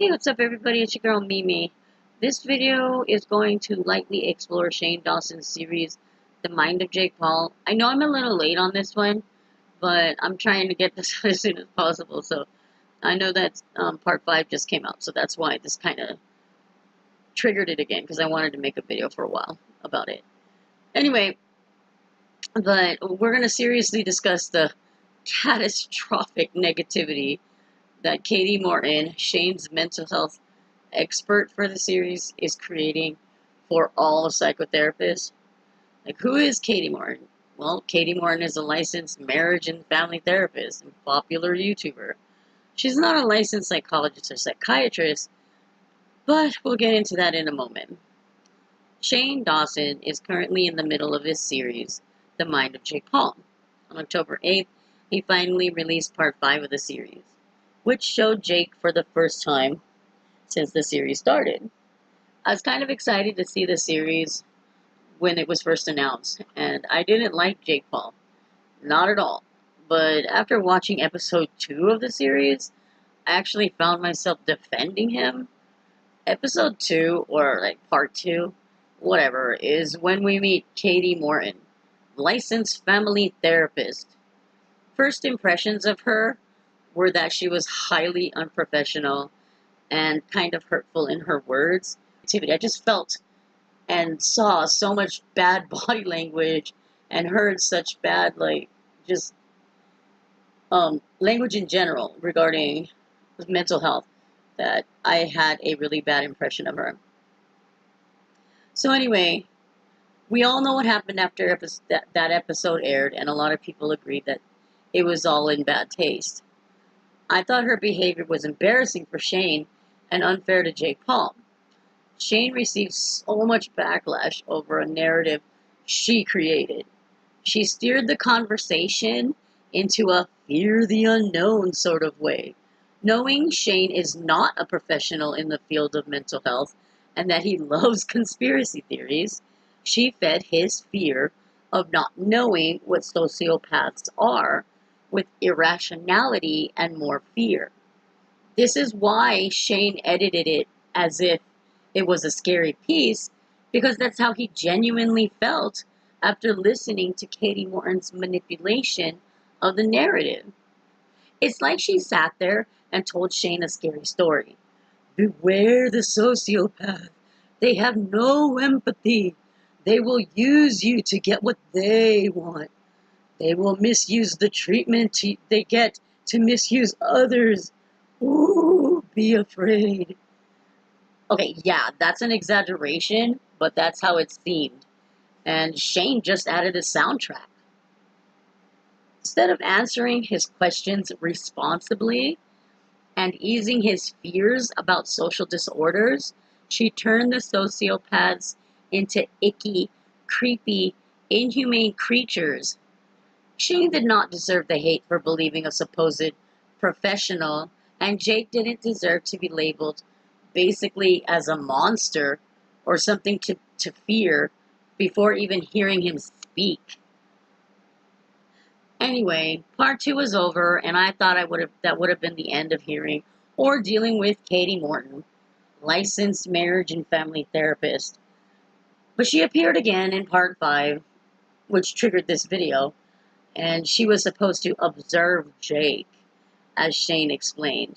Hey, what's up everybody? It's your girl Mimi. This video is going to lightly explore Shane Dawson's series, The Mind of Jake Paul. I know I'm a little late on this one, but I'm trying to get this as soon as possible. So I know that part 5 just came out, so that's why this kind of triggered it again, because I wanted to make a video for a while about it. Anyway, but we're going to seriously discuss the catastrophic negativity that Katie Morton, Shane's mental health expert for the series, is creating for all psychotherapists. Like, who is Katie Morton? Well, Katie Morton is a licensed marriage and family therapist and popular YouTuber. She's not a licensed psychologist or psychiatrist, but we'll get into that in a moment. Shane Dawson is currently in the middle of his series, The Mind of Jake Paul. On October 8th, he finally released part 5 of the series, which showed Jake for the first time since the series started. I was kind of excited to see the series when it was first announced, and I didn't like Jake Paul. Not at all. But after watching episode 2 of the series, I actually found myself defending him. Episode 2, or like part 2, whatever, is when we meet Katie Morton, licensed family therapist. First impressions of her were that she was highly unprofessional and kind of hurtful in her words. I just felt and saw so much bad body language and heard such bad, just language in general regarding mental health, that I had a really bad impression of her. So anyway, we all know what happened after that episode aired, and a lot of people agreed that it was all in bad taste. I thought her behavior was embarrassing for Shane and unfair to Jake Paul. Shane received so much backlash over a narrative she created. She steered the conversation into a fear the unknown sort of way. Knowing Shane is not a professional in the field of mental health and that he loves conspiracy theories, she fed his fear of not knowing what sociopaths are with irrationality and more fear. This is why Shane edited it as if it was a scary piece, because that's how he genuinely felt after listening to Katie Morton's manipulation of the narrative. It's like she sat there and told Shane a scary story. Beware the sociopath. They have no empathy. They will use you to get what they want. They will misuse the treatment they get to misuse others. Ooh, be afraid. Okay, yeah, that's an exaggeration, but that's how it seemed. And Shane just added a soundtrack. Instead of answering his questions responsibly and easing his fears about social disorders, she turned the sociopaths into icky, creepy, inhumane creatures. Shane did not deserve the hate for believing a supposed professional, and Jake didn't deserve to be labeled basically as a monster or something to fear before even hearing him speak. Anyway, part 2 was over, and I thought that would have been the end of hearing or dealing with Katie Morton, licensed marriage and family therapist. But she appeared again in part 5, which triggered this video, and she was supposed to observe Jake, as Shane explained.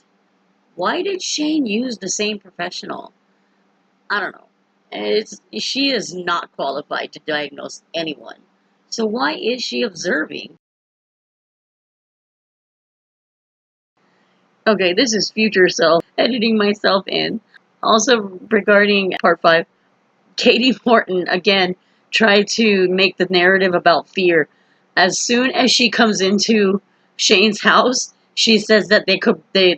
Why did Shane use the same professional? I don't know. She is not qualified to diagnose anyone. So why is she observing? Okay, this is future self editing myself in. Also, regarding part 5, Katie Morton again tried to make the narrative about fear. As soon as she comes into Shane's house, she says that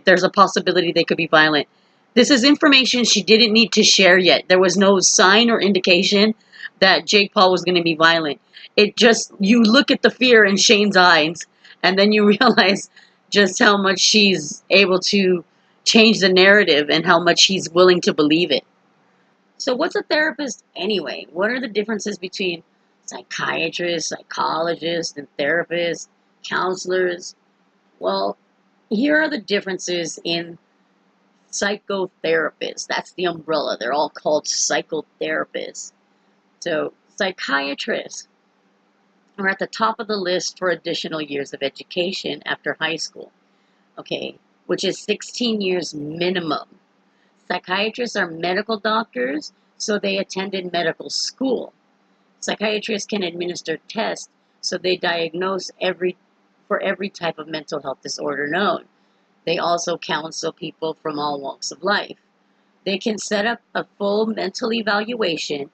there's a possibility they could be violent. This is information she didn't need to share yet. There was no sign or indication that Jake Paul was going to be violent. It just, you look at the fear in Shane's eyes, and then you realize just how much she's able to change the narrative and how much he's willing to believe it. So what's a therapist anyway? What are the differences between psychiatrists, psychologists, and therapists, counselors? Well, here are the differences in Psychotherapists, that's the umbrella. They're all called psychotherapists. So psychiatrists are at the top of the list for additional years of education after high school, okay, which is 16 years minimum. Psychiatrists are medical doctors, so they attended medical school. Psychiatrists can administer tests, so they diagnose for every type of mental health disorder known. They also counsel people from all walks of life. They can set up a full mental evaluation,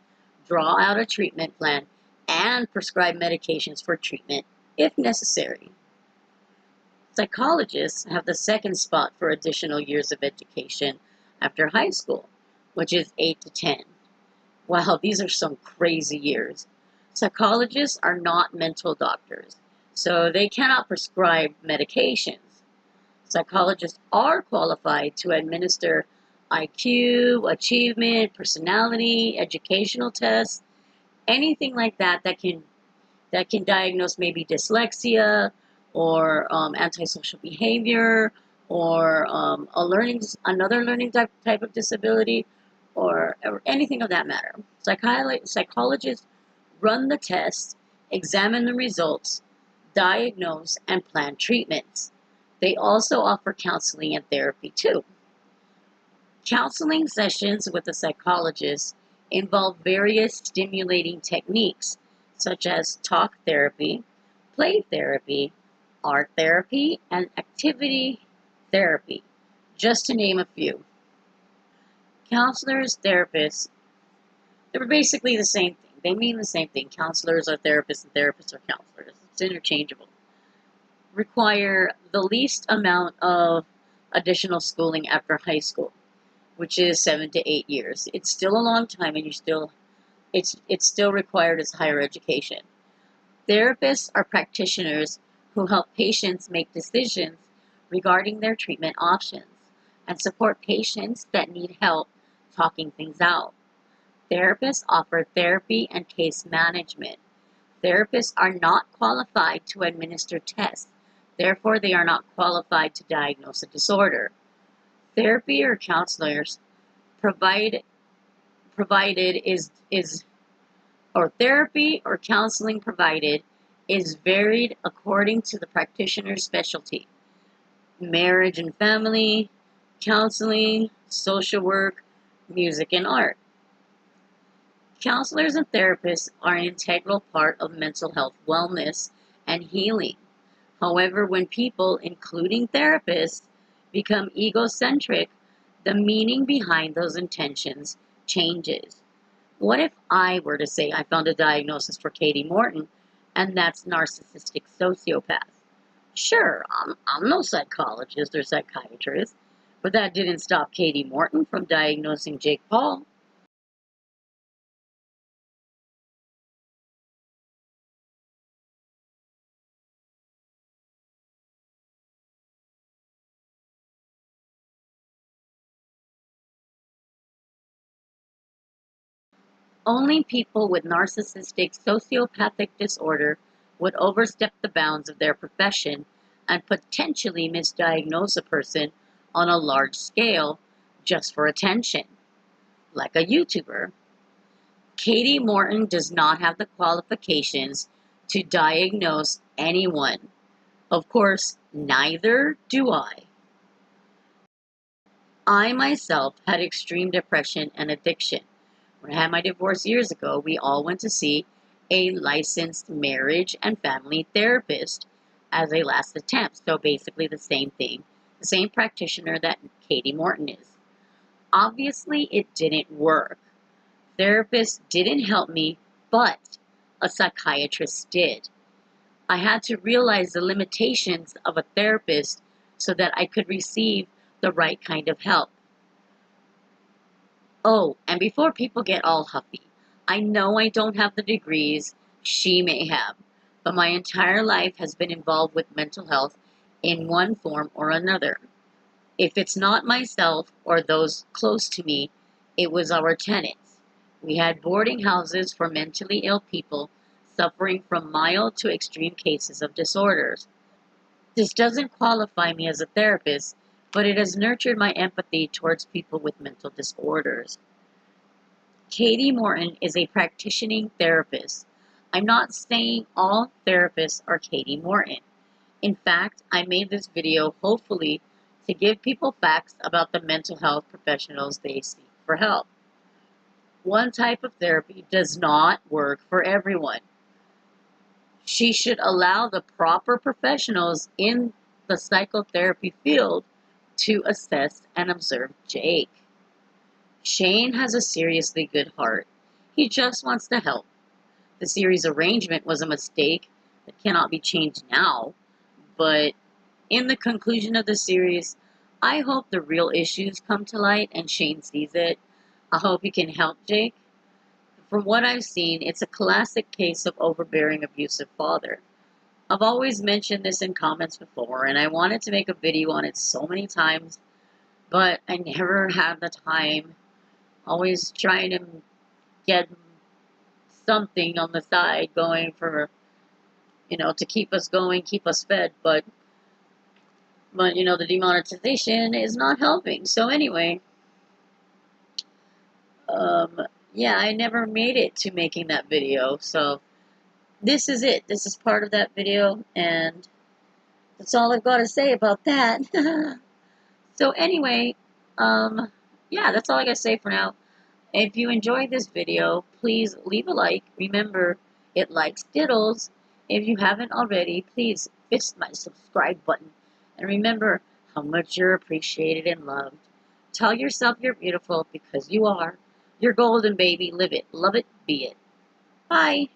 draw out a treatment plan, and prescribe medications for treatment if necessary. Psychologists have the second spot for additional years of education after high school, which is 8 to 10. Wow, these are some crazy years. Psychologists are not mental doctors, so they cannot prescribe medications. Psychologists are qualified to administer IQ, achievement, personality, educational tests, anything like that that can diagnose maybe dyslexia or antisocial behavior or another learning type of disability or anything of that matter. Psychologists run the tests, examine the results, diagnose, and plan treatments. They also offer counseling and therapy too. Counseling sessions with a psychologist involve various stimulating techniques, such as talk therapy, play therapy, art therapy, and activity therapy, just to name a few. Counselors, therapists, they're basically the same thing. They mean the same thing. Counselors are therapists and therapists are counselors. It's interchangeable. Require the least amount of additional schooling after high school, which is 7 to 8 years. It's still a long time, and it's still required as higher education. Therapists are practitioners who help patients make decisions regarding their treatment options and support patients that need help talking things out. Therapists offer therapy and case management. Therapists are not qualified to administer tests. Therefore, they are not qualified to diagnose a disorder. Therapy or counselors provided is or therapy or counseling provided is varied according to the practitioner's specialty. Marriage and family, counseling, social work, music and art. Counselors and therapists are an integral part of mental health wellness and healing. However, when people, including therapists, become egocentric, the meaning behind those intentions changes. What if I were to say I found a diagnosis for Katie Morton, and that's narcissistic sociopath? Sure, I'm no psychologist or psychiatrist, but that didn't stop Katie Morton from diagnosing Jake Paul. Only people with narcissistic sociopathic disorder would overstep the bounds of their profession and potentially misdiagnose a person on a large scale just for attention, like a YouTuber. Katie Morton does not have the qualifications to diagnose anyone. Of course, neither do I. I myself had extreme depression and addiction. When I had my divorce years ago, we all went to see a licensed marriage and family therapist as a last attempt. So basically the same thing, the same practitioner that Katie Morton is. Obviously, it didn't work. Therapists didn't help me, but a psychiatrist did. I had to realize the limitations of a therapist so that I could receive the right kind of help. Oh, and before people get all huffy, I know I don't have the degrees she may have, but my entire life has been involved with mental health in one form or another. If it's not myself or those close to me, it was our tenants. We had boarding houses for mentally ill people suffering from mild to extreme cases of disorders. This doesn't qualify me as a therapist but it has nurtured my empathy towards people with mental disorders. Katie Morton is a practicing therapist. I'm not saying all therapists are Katie Morton. In fact, I made this video hopefully to give people facts about the mental health professionals they seek for help. One type of therapy does not work for everyone. She should allow the proper professionals in the psychotherapy field to assess and observe Jake. Shane has a seriously good heart. He just wants to help. The series arrangement was a mistake that cannot be changed now, but in the conclusion of the series, I hope the real issues come to light and Shane sees it. I hope he can help Jake. From what I've seen, it's a classic case of overbearing, abusive father. I've always mentioned this in comments before, and I wanted to make a video on it so many times, but I never had the time. Always trying to get something on the side going for, to keep us going, keep us fed, but the demonetization is not helping. So anyway, yeah, I never made it to making that video, so this is it. This is part of that video, and that's all I've got to say about that. So anyway, yeah, that's all I got to say for now. If you enjoyed this video, please leave a like. Remember, it likes diddles. If you haven't already, please fist my subscribe button. And remember how much you're appreciated and loved. Tell yourself you're beautiful because you are. You're golden, baby. Live it, love it, be it. Bye.